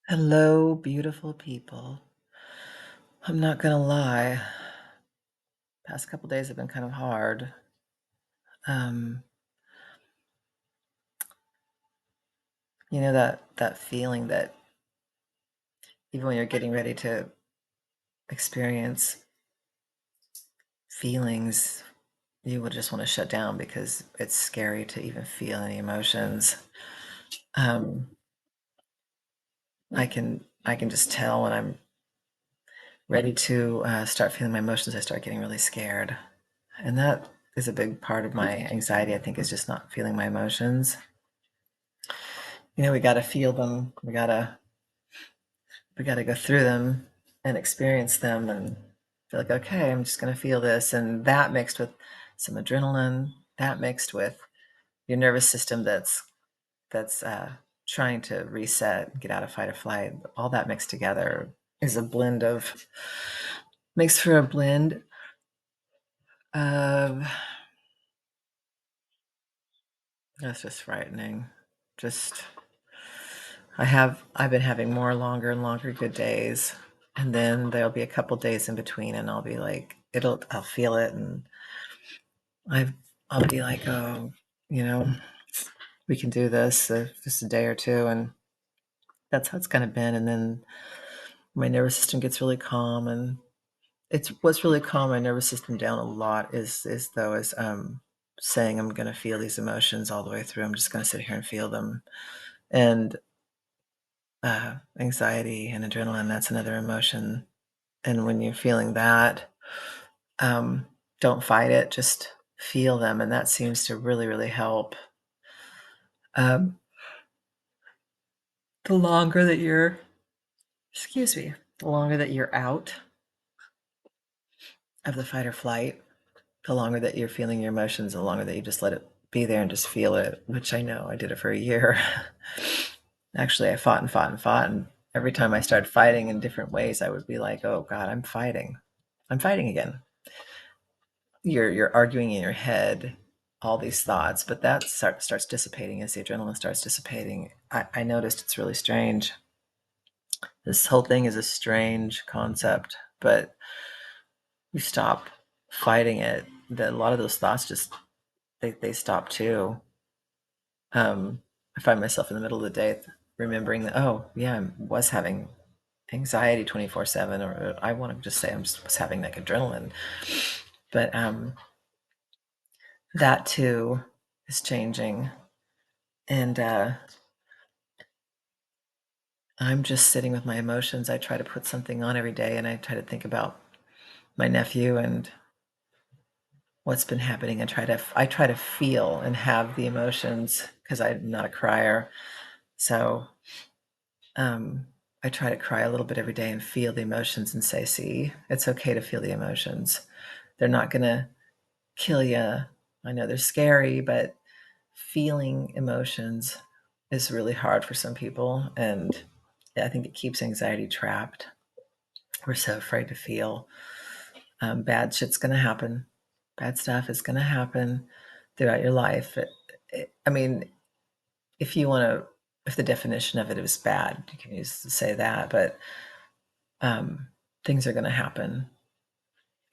Hello, beautiful people. I'm not gonna lie, past couple days have been kind of hard. Um, that feeling that even when you're getting ready to experience feelings, you would just want to shut down because it's scary to even feel any emotions. Um, I can just tell when I'm ready to start feeling my emotions, I start getting really scared, and that is a big part of my anxiety. I think is just not feeling my emotions. We got to feel them. We got to go through them and experience them and feel like, okay, I'm just going to feel this. And that mixed with some adrenaline, that mixed with your nervous system that's trying to reset and get out of fight or flight, all that mixed together is a blend of, makes for a blend of, that's just frightening. Just, I've been having more longer and longer good days. And then there'll be a couple days in between and I'll be like, I'll feel it and I've I'll be like, oh, you know, we can do this just a day or two, and that's how it's kind of been. And then my nervous system gets really calm, and it's what's really calmed my nervous system down a lot is saying I'm going to feel these emotions all the way through. I'm just going to sit here and feel them, and anxiety and adrenaline. That's another emotion, and when you're feeling that, um, don't fight it. Just feel them, and that seems to really, really help. Um, the longer that you're excuse me, the longer that you're out of the fight or flight, the longer that you're feeling your emotions, the longer that you just let it be there and just feel it, which I know I did it for a year. Actually, I fought and fought and fought. And every time I started fighting in different ways, I would be like, oh God, I'm fighting. I'm fighting again. You're arguing in your head all these thoughts, but that starts dissipating as the adrenaline starts dissipating. I noticed it's really strange. This whole thing is a strange concept, but you stop fighting it, that a lot of those thoughts just they stop too. I find myself in the middle of the day remembering that, oh yeah, I was having anxiety 24/7, or I want to just say was having like adrenaline, but that too is changing, and I'm just sitting with my emotions. I try to put something on every day, and I try to think about my nephew and what's been happening. I try to feel and have the emotions because I'm not a crier. So um, I try to cry a little bit every day and feel the emotions and say, see, it's okay to feel the emotions. They're not going to kill you. I know they're scary, but feeling emotions is really hard for some people. And I think it keeps anxiety trapped. We're so afraid to feel. Bad shit's going to happen. Bad stuff is going to happen throughout your life. I mean, if you want to, if the definition of it is bad, you can use to say that, but um, things are going to happen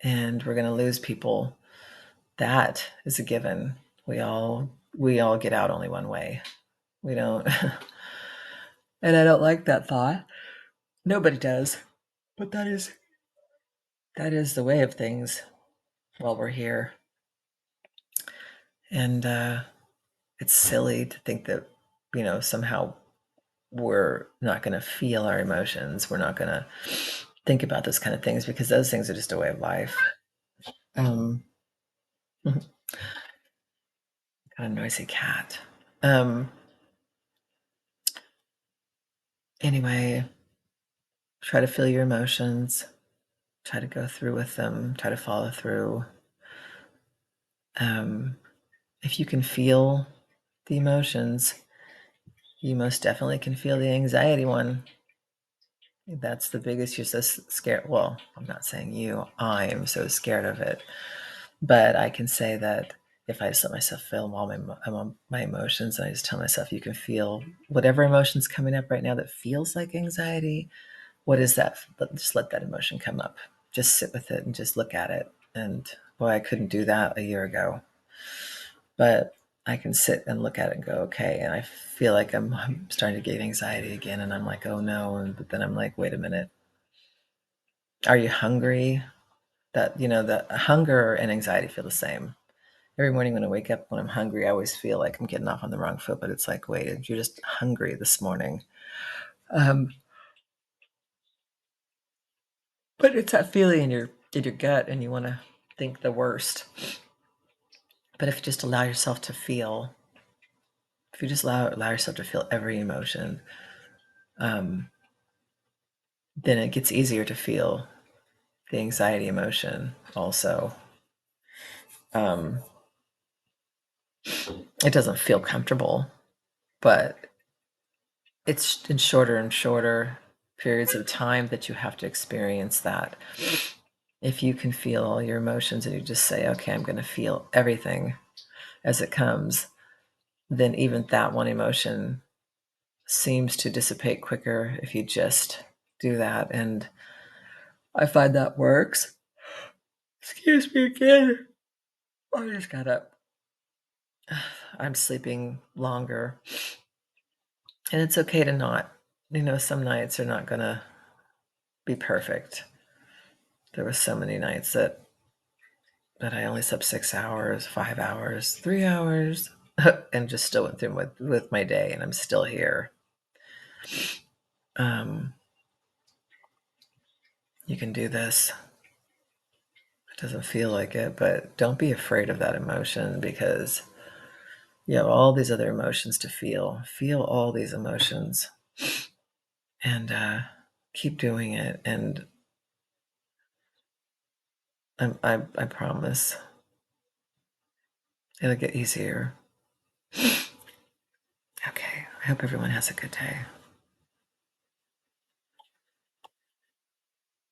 and we're going to lose people. That is a given. We all get out only one way. We don't, and I don't like that thought. Nobody does, but that is the way of things while we're here. And it's silly to think that somehow we're not going to feel our emotions. We're not going to think about those kind of things because those things are just a way of life. Um, got a noisy cat. Um, anyway, try to feel your emotions. Try to go through with them. Try to follow through. Um, if you can feel the emotions, you most definitely can feel the anxiety one. That's the biggest. You're so scared. Well, I'm not saying you. I am so scared of it. But I can say that if I just let myself feel all my emotions, and I just tell myself, you can feel whatever emotion's coming up right now that feels like anxiety. What is that? Just let that emotion come up. Just sit with it and just look at it. And boy, I couldn't do that a year ago. But I can sit and look at it and go, okay. And I feel like I'm starting to get anxiety again. And I'm like, oh no. But then I'm like, wait a minute. Are you hungry? The hunger and anxiety feel the same. Every morning when I wake up, when I'm hungry, I always feel like I'm getting off on the wrong foot. But it's like, wait, you're just hungry this morning. Um, but it's that feeling in your gut, and you want to think the worst. But if you just allow yourself to feel, if you just allow yourself to feel every emotion, um, then it gets easier to feel the anxiety emotion also. Um, it doesn't feel comfortable, but it's in shorter and shorter periods of time that you have to experience that. If you can feel all your emotions and you just say, okay, I'm going to feel everything as it comes, then even that one emotion seems to dissipate quicker if you just do that. And I find that works. Excuse me again. I just got up. I'm sleeping longer. And it's okay to not. Some nights are not going to be perfect. There were so many nights that I only slept 6 hours, 5 hours, 3 hours, and just still went through with my day, and I'm still here. Um, you can do this. It doesn't feel like it, but don't be afraid of that emotion, because you have all these other emotions to feel. Feel all these emotions, and keep doing it. And I promise it'll get easier. Okay. I hope everyone has a good day.